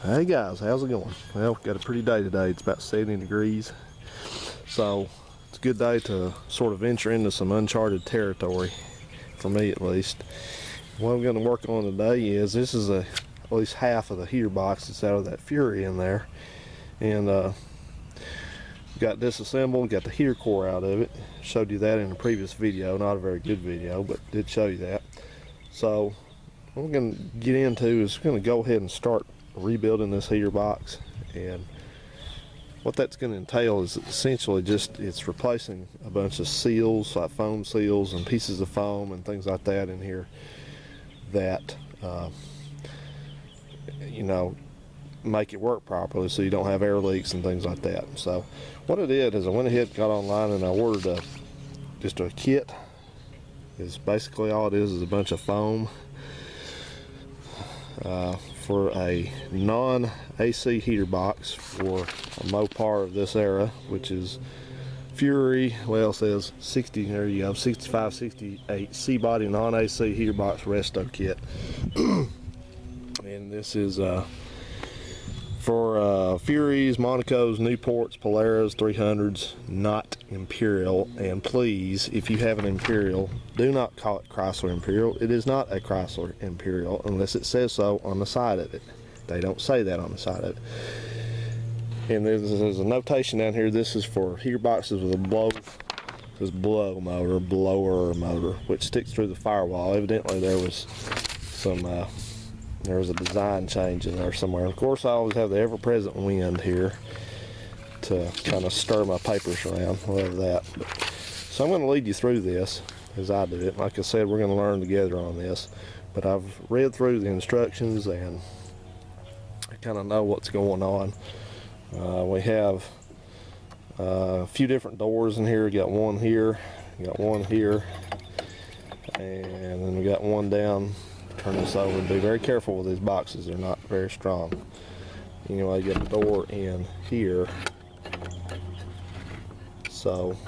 Hey guys, how's it going? Well, got a pretty day today. It's about 70 degrees. So it's a good day to sort of venture into some uncharted territory, for me at least. What I'm going to work on today is, this is at least half of the heater box that's out of that Fury in there. And got disassembled, got the heater core out of it. Showed you that in a previous video, not a very good video, but did show you that. So what we're going to get into is we're going to go ahead and start rebuilding this heater box, and what that's going to entail is essentially just it's replacing a bunch of seals, like foam seals and pieces of foam and things like that in here that you know, make it work properly, so you don't have air leaks and things like that. So what I did is I went ahead and got online and I ordered just a kit. Is basically all it is a bunch of foam for a non-AC heater box for a Mopar of this era, which is Fury, well, it says 60, there you go, 65, 68 C-body non-AC heater box resto kit. And this is for Furies, Monacos, Newports, Polaris, 300s, not Imperial. And please, if you have an Imperial, do not call it Chrysler Imperial. It is not a Chrysler Imperial unless it says so on the side of it. They don't say that on the side of it. And there's a notation down here. This is for heater boxes with a blower motor, which sticks through the firewall. Evidently there was some there was a design change in there somewhere. Of course, I always have the ever-present wind here to kind of stir my papers around. I love that. So I'm going to lead you through this as I do it. Like I said, we're going to learn together on this. But I've read through the instructions and I kind of know what's going on. We have a few different doors in here. We got one here, we got one here, and then we got one down. Turn this over and be very careful with these boxes. They're not very strong. Anyway, you got the door in here. So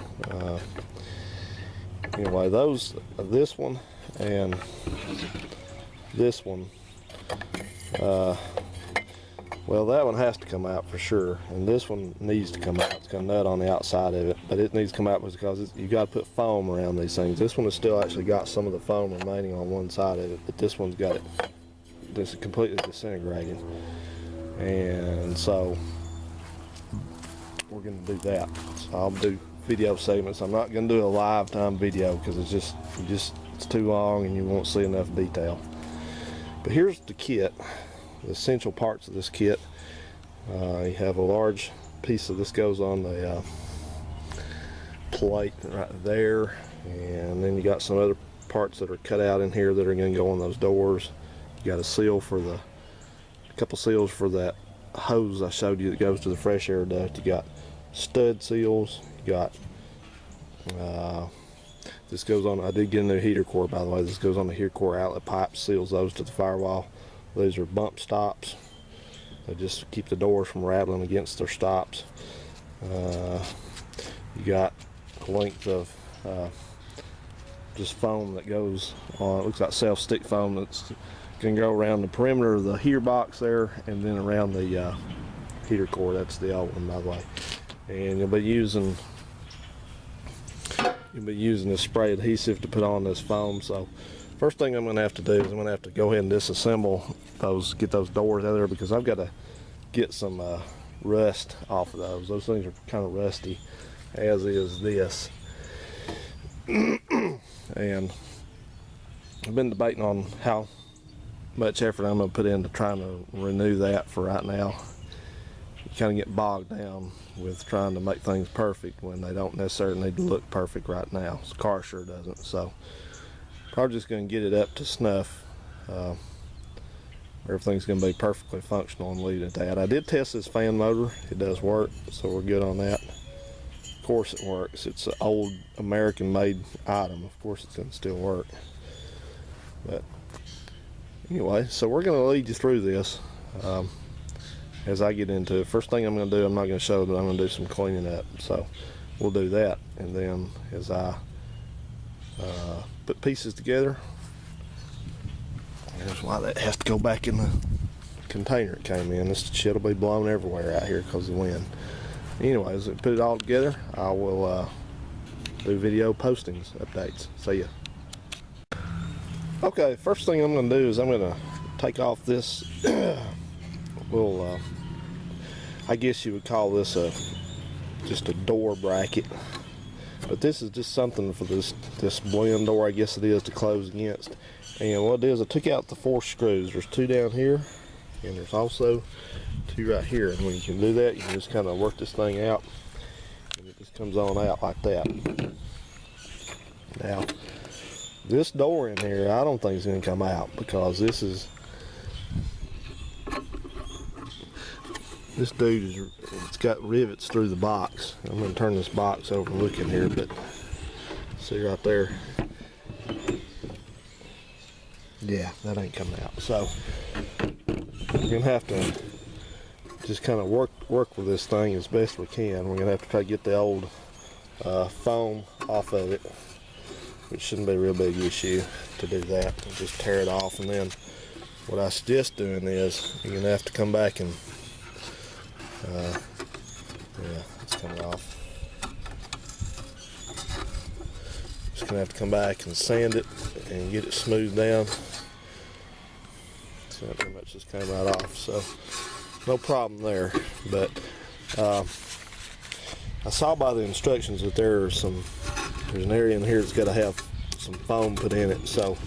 anyway, this one and this one, well, that one has to come out for sure, and this one needs to come out. It's got a nut on the outside of it, but it needs to come out because you got to put foam around these things. This one has still actually got some of the foam remaining on one side of it, but this one's got it just completely disintegrated. And so we're going to do that. So I'll do video segments. I'm not going to do a live time video because it's too long and you won't see enough detail. But here's the kit. The essential parts of this kit. You have a large piece of this goes on the plate right there, and then you got some other parts that are cut out in here that are going to go on those doors. You got a couple seals for that hose I showed you that goes to the fresh air duct. You got stud seals. You got this goes on. I did get a new heater core, by the way. This goes on the heater core outlet pipe, seals those to the firewall. These are bump stops. They just keep the doors from rattling against their stops. You got a length of just foam that goes on. It looks like self-stick foam that's going to go around the perimeter of the heater box there, and then around the heater core. That's the old one, by the way. And you'll be using this spray adhesive to put on this foam. So first thing I'm going to have to do is I'm going to have to go ahead and disassemble get those doors out of there, because I've got to get some rust off of those. Those things are kind of rusty, as is this. And I've been debating on how much effort I'm going to put into trying to renew that for right now. You kind of get bogged down with trying to make things perfect when they don't necessarily need to look perfect right now. This car sure doesn't. So probably just going to get it up to snuff. Everything's going to be perfectly functional and leave it at that. I did test this fan motor. It does work, so we're good on that. Of course it works. It's an old American made item. Of course it's going to still work. But anyway, so we're going to lead you through this as I get into it. First thing I'm going to do, I'm not going to show, but I'm going to do some cleaning up. So we'll do that, and then as I put pieces together, That's why that has to go back in the container it came in. This shit will be blown everywhere out here because of the wind. Anyways, put it all together. I will do video postings, updates. See ya. Okay, first thing I'm going to do is I'm going to take off this little, I guess you would call this just a door bracket. But this is just something for this blend door, I guess it is, to close against. And what it is, I took out the 4 screws. There's 2 down here, and there's also 2 right here. And when you can do that, you can just kind of work this thing out, and it just comes on out like that. Now, this door in here, I don't think is going to come out, because this dude it's got rivets through the box. I'm going to turn this box over looking here, but see right there, yeah, that ain't coming out. So we're going to have to just kind of work with this thing as best we can. We're going to have to try to get the old foam off of it, which shouldn't be a real big issue to do that. We'll just tear it off, and then what I suggest doing is you're going to have to come back and yeah, it's coming off. Just gonna have to come back and sand it and get it smoothed down. So that pretty much just came right off, so no problem there. But I saw by the instructions that there's an area in here that's got to have some foam put in it, so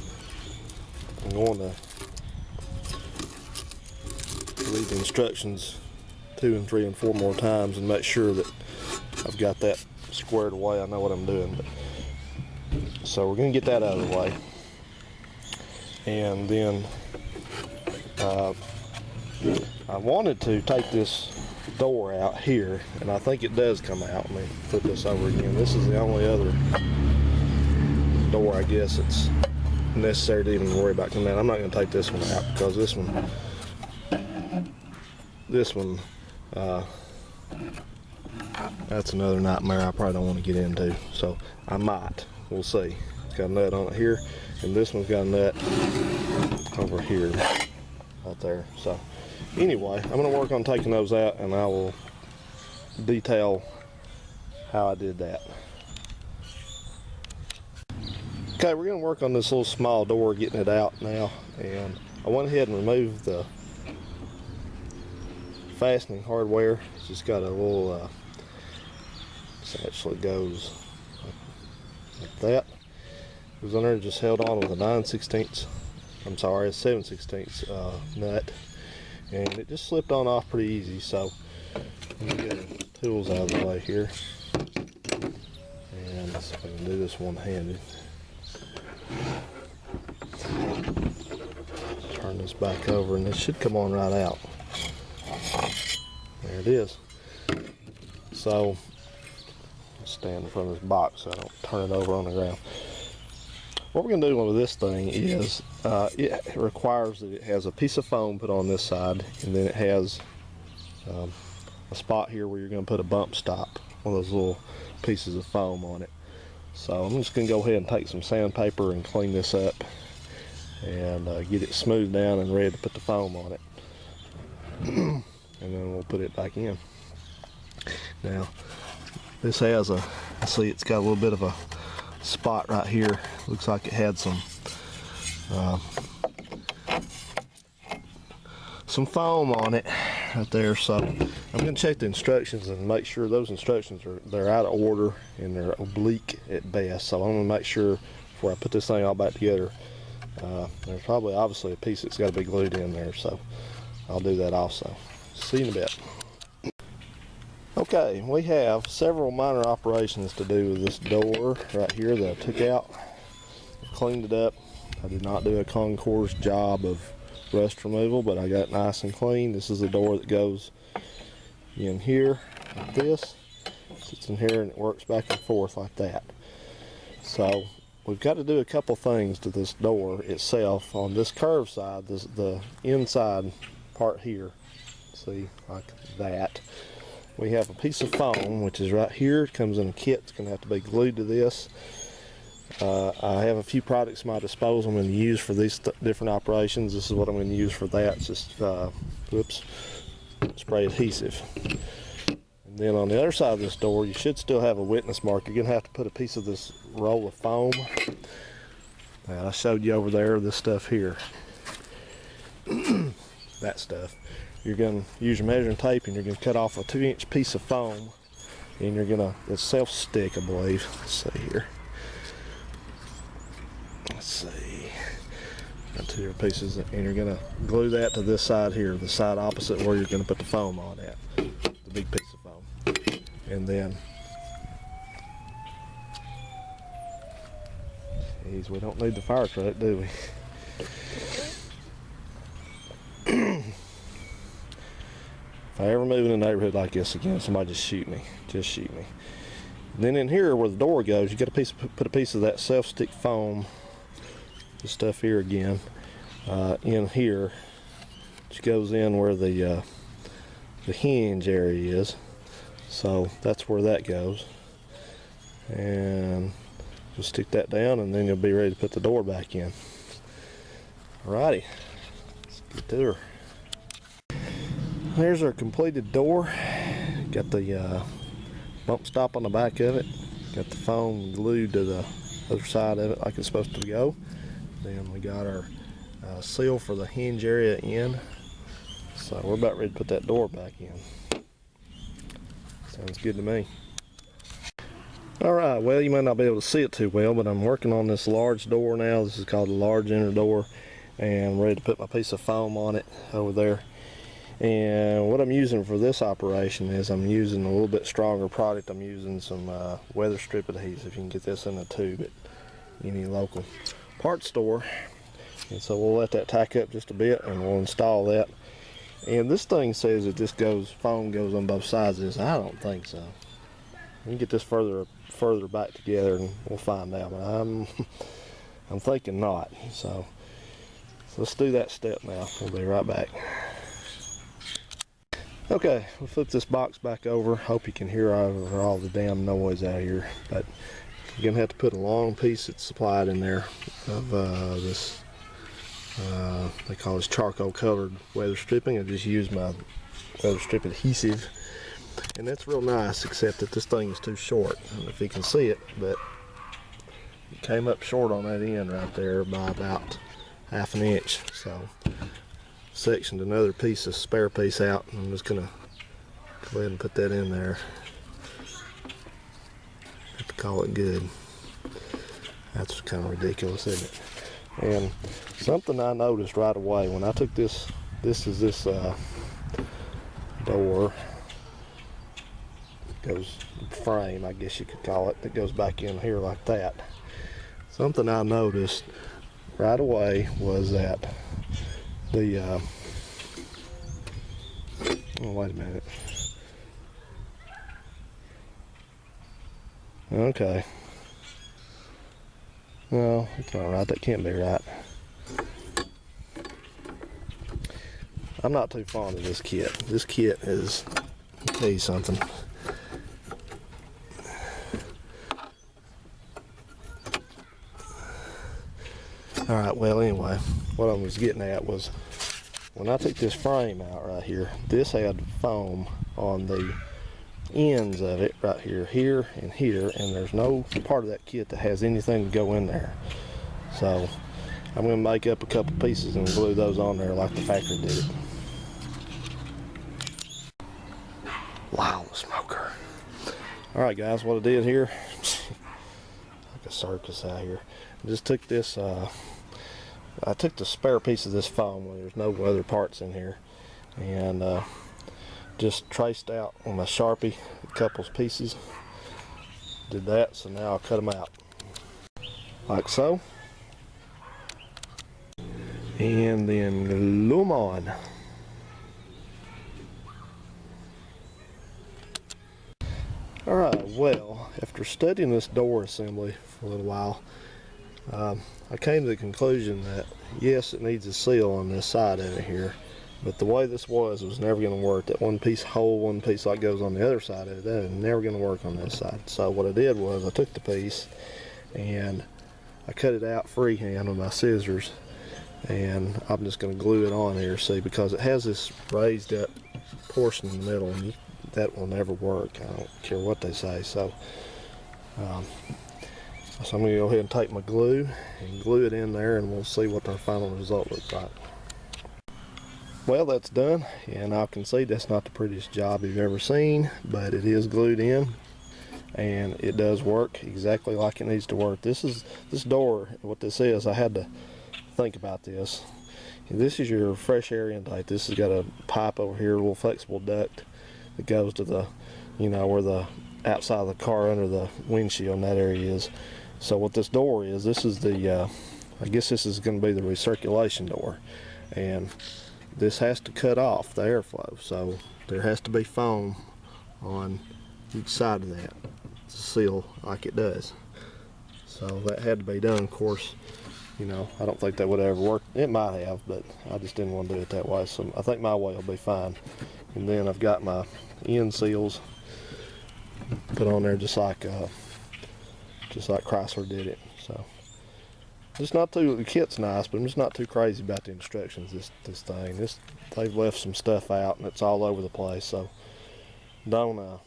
I'm going to read the instructions 2 and 3 and 4 more times and make sure that I've got that squared away. I know what I'm doing. So we're going to get that out of the way. And then I wanted to take this door out here, and I think it does come out. Let me flip this over again. This is the only other door, I guess, it's necessary to even worry about coming out. I'm not going to take this one out, because this one that's another nightmare I probably don't want to get into, so I might. We'll see. It's got a nut on it here, and this one's got a nut over here, right there. So anyway, I'm going to work on taking those out, and I will detail how I did that. Okay, we're going to work on this little small door, getting it out now, and I went ahead and removed the fastening hardware. It's just got a little this actually goes like that. It was on there, just held on with a 9/16, I'm sorry, a 7/16 nut, and it just slipped on off pretty easy. So let me get the tools out of the way here, and let's see if I can do this one-handed. Turn this back over, and it should come on right out. There it is. So I'll stand in front of this box so I don't turn it over on the ground. What we're going to do with this thing is it requires that it has a piece of foam put on this side, and then it has a spot here where you're going to put a bump stop, one of those little pieces of foam on it. So I'm just going to go ahead and take some sandpaper and clean this up and get it smoothed down and ready to put the foam on it. And then we'll put it back in. Now, this has I see it's got a little bit of a spot right here. Looks like it had some foam on it right there. So I'm going to check the instructions and make sure those instructions they're out of order and they're oblique at best. So I'm going to make sure before I put this thing all back together. There's probably obviously a piece that's got to be glued in there, so I'll do that also. See you in a bit. Okay, we have several minor operations to do with this door right here that I took out. Cleaned it up. I did not do a concourse job of rust removal, but I got it nice and clean. This is the door that goes in here like this. Sits in here and it works back and forth like that. So we've got to do a couple things to this door itself. On this curved side, the inside part here, see, like that, we have a piece of foam which is right here. It comes in a kit. It's going to have to be glued to this, I have a few products at my disposal I'm going to use for these different operations. This is what I'm going to use for that. It's just spray adhesive. And then on the other side of this door, you should still have a witness mark. You're going to have to put a piece of this roll of foam that I showed you over there, this stuff here. That stuff. You're going to use your measuring tape and you're going to cut off a 2-inch piece of foam, and you're going to, it's self-stick, I believe. Let's see here. Let's see. Got 2 different pieces, and you're going to glue that to this side here, the side opposite where you're going to put the foam on at, the big piece of foam. And then, geez, we don't need the fire truck, do we? If I ever move in a neighborhood like this again, somebody just shoot me. Just shoot me. Then in here where the door goes, you got to put a piece of that self-stick foam, this stuff here again, in here, which goes in where the hinge area is. So that's where that goes. And just stick that down, and then you'll be ready to put the door back in. Alrighty, let's get to her. There's our completed door. Got the bump stop on the back of it. Got the foam glued to the other side of it like it's supposed to go. Then we got our seal for the hinge area in. So we're about ready to put that door back in. Sounds good to me. Alright, well, you might not be able to see it too well, but I'm working on this large door now. This is called a large inner door, and I'm ready to put my piece of foam on it over there. And what I'm using for this operation is I'm using a little bit stronger product. I'm using some Weatherstrip adhesive. You can get this in a tube at any local parts store. And so we'll let that tack up just a bit, and we'll install that. And this thing says that this foam goes on both sides of this. I don't think so. We can get this further back together and we'll find out. But I'm thinking not. So let's do that step now. We'll be right back. Okay, we'll flip this box back over. Hope you can hear over all the damn noise out here. But you're gonna have to put a long piece that's supplied in there of this. They call this charcoal colored weather stripping. I just used my Weatherstrip adhesive, and that's real nice, except that this thing is too short. I don't know if you can see it, but it came up short on that end right there by about 1/2 inch. So sectioned another piece, a spare piece out, and I'm just gonna go ahead and put that in there. Have to call it good. That's kind of ridiculous, isn't it? And something I noticed right away when I took this door, goes frame, I guess you could call it, that goes back in here like that. Something I noticed right away was that the oh, wait a minute. Okay. No, it's not right. That can't be right. I'm not too fond of this kit. This kit is, I'll tell you something. Alright, well anyway, what I was getting at was when I took this frame out right here, this had foam on the ends of it right here, here, and here, and there's no part of that kit that has anything to go in there. So I'm going to make up a couple pieces and glue those on there like the factory did it. Wow, the smoker. Alright guys, what I did here, like a circus out here, I just took this, I took the spare piece of this foam when there's no other parts in here, and just traced out on my Sharpie a couple pieces. Did that, so now I'll cut them out like so, and then glue them on. Alright, well, after studying this door assembly for a little while, I came to the conclusion that yes, it needs a seal on this side of it here, but the way this was never going to work. That one piece hole, one piece like goes on the other side of it, that is never going to work on this side. So what I did was I took the piece and I cut it out freehand with my scissors, and I'm just going to glue it on here, see, because it has this raised up portion in the middle, and that will never work. I don't care what they say. So I'm going to go ahead and take my glue and glue it in there, and we'll see what our final result looks like. Well, that's done, and I can see that's not the prettiest job you've ever seen, but it is glued in, and it does work exactly like it needs to work. This door, what this is, I had to think about this. This is your fresh air intake. This has got a pipe over here, a little flexible duct that goes to the, where the outside of the car under the windshield and that area is. So what this door is, this is the, I guess this is going to be the recirculation door, and this has to cut off the airflow. So there has to be foam on each side of that to seal like it does. So that had to be done. Of course, I don't think that would ever work. It might have, but I just didn't want to do it that way. So I think my way will be fine. And then I've got my end seals put on there just like Chrysler did it. So it's not too, the kit's nice, but I'm just not too crazy about the instructions. This thing, they've left some stuff out, and it's all over the place. So don't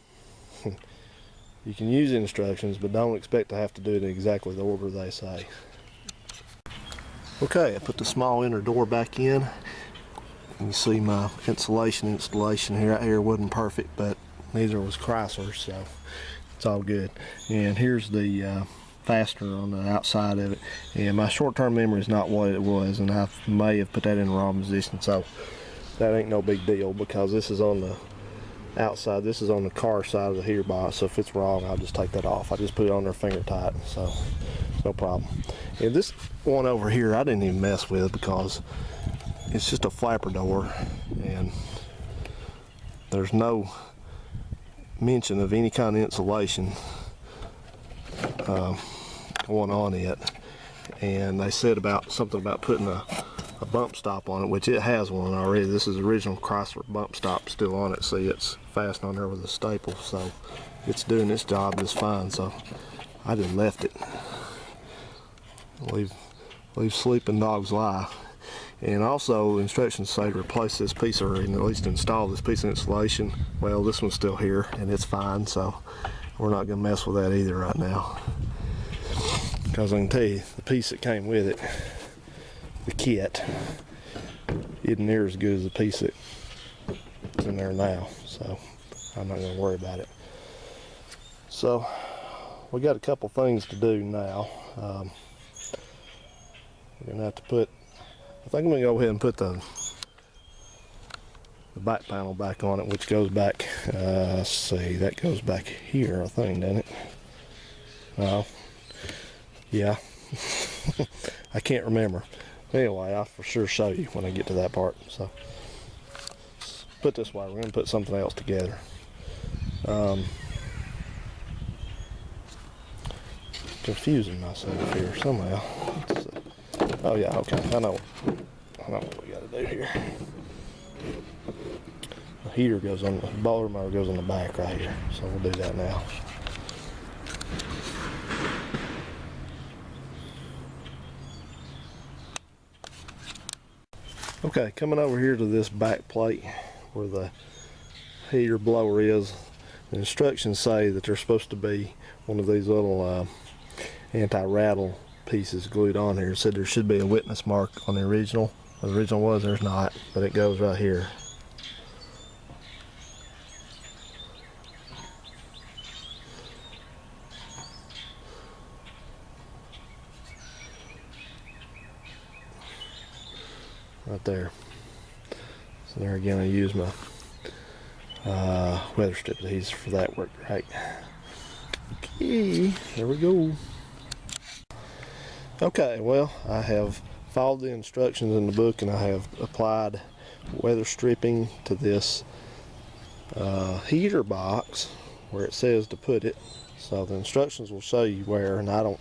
you can use instructions, but don't expect to have to do it in exactly the order they say. Okay, I put the small inner door back in. You see my installation here. Right here wasn't perfect, but neither was Chrysler's, so it's all good. And here's the fastener on the outside of it, and my short-term memory is not what it was, and I may have put that in the wrong position, so that ain't no big deal, because this is on the outside, this is on the car side of the heater box, so if it's wrong, I'll just take that off. I just put it on there finger tight, so it's no problem. And this one over here I didn't even mess with, because it's just a flapper door, and there's no mention of any kind of insulation going on it. And they said something about putting a bump stop on it, which it has one already. This is the original Chrysler bump stop still on it. See, it's fastened on there with a staple, so it's doing its job just fine. So I just left it. Leave sleeping dogs lie. And also, instructions say to replace this piece, or at least install this piece of insulation. Well, this one's still here, and it's fine, so we're not going to mess with that either right now. Because I can tell you, the piece that came with it, the kit, isn't near as good as the piece that's in there now. So I'm not going to worry about it. So we got a couple things to do now. We're going to have to put, I think I'm going to go ahead and put the back panel back on it, which goes back, let's see, that goes back here, I think, doesn't it? Oh, yeah. I can't remember. Anyway, I'll for sure show you when I get to that part. So, put this way, we're going to put something else together. Confusing myself here somehow. Oh yeah, okay, I know what we got to do here. The heater goes on, the boiler motor goes on the back right here, so we'll do that now. Okay, coming over here to this back plate where the heater blower is, the instructions say that there's supposed to be one of these little anti-rattle pieces glued on here. It said there should be a witness mark on the original. The original was, there's not, but it goes right here. Right there. So there again, I use my Weatherstrip adhesive for that. Worked right. Okay, there we go. Okay, well, I have followed the instructions in the book, and I have applied weather stripping to this heater box where it says to put it. So the instructions will show you where, and I don't,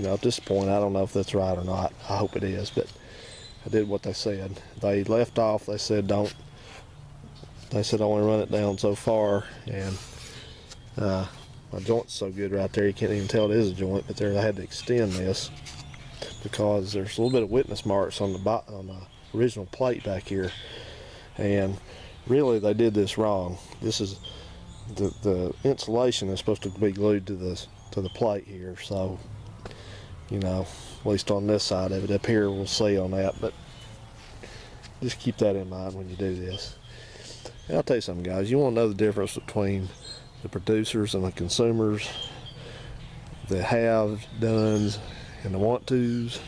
at this point, I don't know if that's right or not. I hope it is, but I did what they said. They left off, they said I only run it down so far, and my joint's so good right there, you can't even tell it is a joint, but there I had to extend this because there's a little bit of witness marks on the original plate back here, and really they did this wrong. This is the insulation is supposed to be glued to the plate here, so you know, at least on this side of it. Up here we'll see on that, but just keep that in mind when you do this. And I'll tell you something, guys, you want to know the difference between the producers and the consumers, the have done's and the want to's.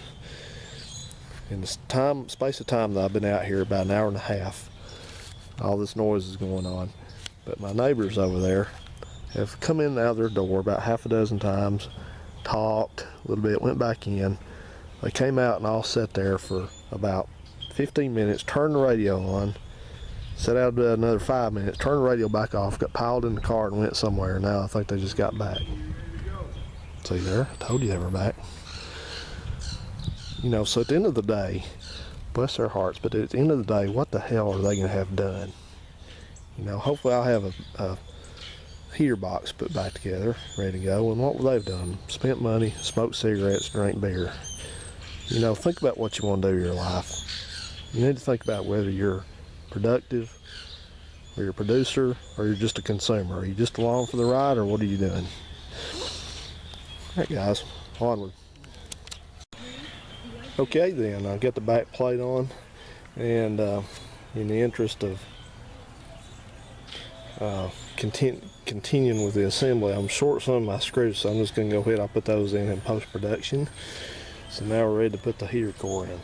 In the space of time that I've been out here, about an hour and a half, all this noise is going on, but my neighbors over there have come in and out of their door about half a dozen times, talked a little bit, went back in. They came out and all sat there for about 15 minutes, turned the radio on, sat out another 5 minutes, turned the radio back off, got piled in the car and went somewhere. Now I think they just got back. See there? I told you they were back. You know, so at the end of the day, bless their hearts, but at the end of the day, what the hell are they going to have done? You know, hopefully I'll have a heater box put back together, ready to go. And what will they've done? Spent money, smoked cigarettes, drank beer. You know, think about what you want to do in your life. You need to think about whether you're productive, or you're a producer, or you're just a consumer. Are you just along for the ride, or what are you doing? Alright guys, onward. Okay then, I'll get the back plate on, and in the interest of continuing with the assembly, I'm short some of my screws, so I'm just going to go ahead and I'll put those in post-production. So now we're ready to put the heater core in.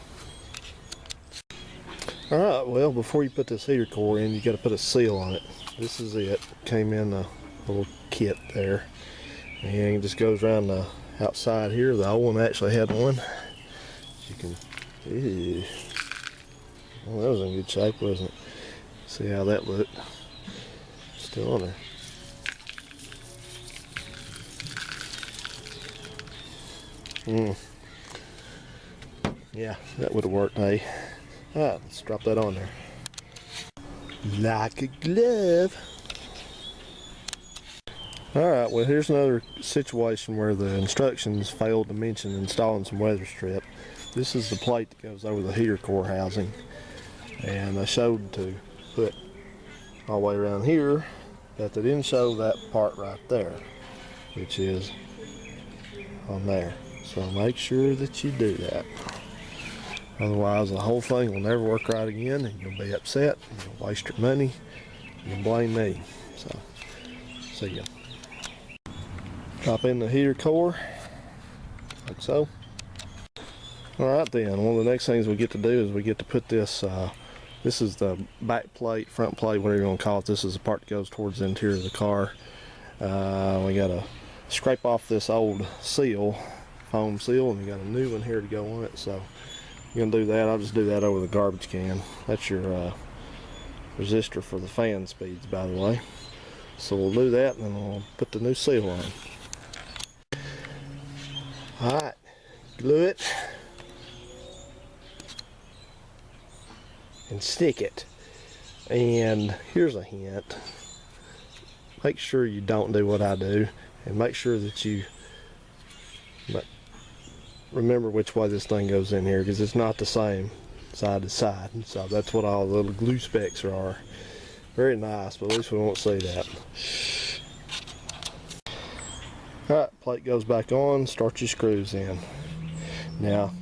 Alright, well, before you put this heater core in, you got to put a seal on it. This is it. Came in a little kit there, and it just goes around the outside here. The old one actually had one. You can, ew. Well, that was in good shape, wasn't it? See how that looked. Still on there. Yeah, that would have worked, hey. Alright, let's drop that on there. Like a glove. Alright, well here's another situation where the instructions failed to mention installing some weather strip. This is the plate that goes over the heater core housing. And I showed to put all the way around here, but they didn't show that part right there, which is on there. So make sure that you do that. Otherwise the whole thing will never work right again, and you'll be upset, you'll waste your money, you'll blame me. So, see ya. Drop in the heater core, like so. Alright then, one of the next things we get to do is we get to put this, this is the back plate, front plate, whatever you want to call it. This is the part that goes towards the interior of the car. We got to scrape off this old seal, foam seal, and we got a new one here to go on it. So you're going to do that. I'll just do that over the garbage can. That's your resistor for the fan speeds, by the way. So we'll do that, and then we'll put the new seal on. Alright, glue it and stick it. And here's a hint: make sure you don't do what I do, and make sure that you remember which way this thing goes in here, because it's not the same side to side. So that's what all the little glue specks are. Very nice, but at least we won't see that. Alright, plate goes back on, start your screws in. Now,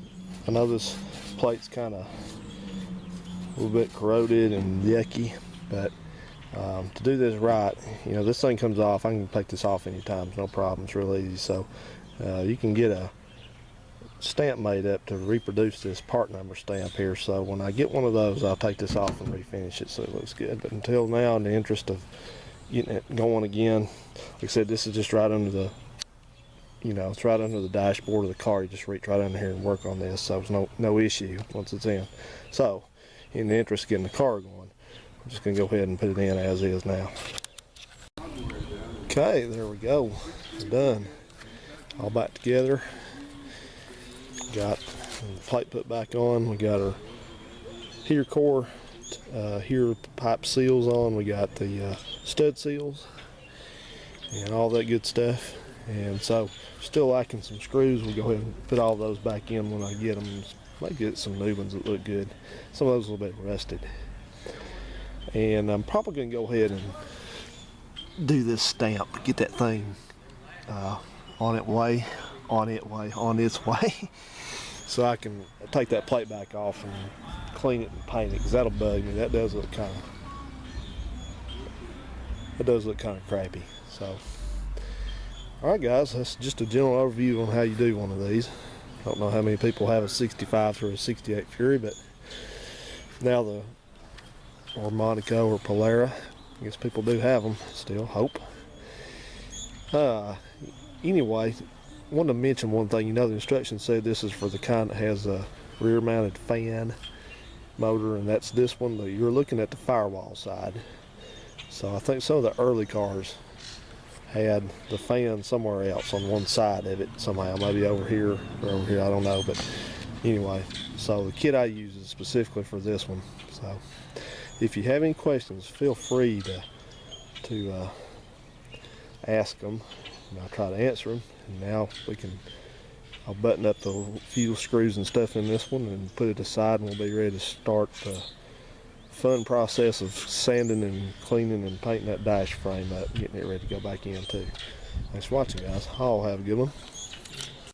I know this plate's kind of a little bit corroded and yucky, but to do this right, you know, this thing comes off. I can take this off anytime, no problem. It's real easy. So you can get a stamp made up to reproduce this part number stamp here. So when I get one of those, I'll take this off and refinish it so it looks good. But until now, in the interest of getting it going again, like I said, this is just right under the, you know, it's right under the dashboard of the car. You just reach right under here and work on this, so there's no issue once it's in. So in the interest of getting the car going, I'm just going to go ahead and put it in as is now. Okay, there we go. It's done. All back together. Got the plate put back on. We got our heater core, heater pipe seals on. We got the stud seals and all that good stuff. And so still lacking some screws. We'll go ahead and put all those back in when I get them. Might get some new ones that look good. Some of those a little bit rusted. And I'm probably going to go ahead and do this stamp, get that thing on its way, so I can take that plate back off and clean it and paint it, because that'll bug me. That does look kind of crappy. So, all right, guys, that's just a general overview on how you do one of these. I don't know how many people have a 65 through a 68 Fury, but now or Monaco or Polara, I guess people do have them still, hope. Anyway, I wanted to mention one thing. You know, the instructions said this is for the kind that has a rear mounted fan motor, and that's this one. You're looking at the firewall side. So I think some of the early cars had the fan somewhere else on one side of it somehow, maybe over here or over here, I don't know. But anyway, so the kit I use is specifically for this one. So if you have any questions, feel free to ask them, and I'll try to answer them. And now I'll button up the fuel screws and stuff in this one and put it aside, and we'll be ready to start the fun process of sanding and cleaning and painting that dash frame up, getting it ready to go back in too. Thanks for watching, guys. I'll have a good one.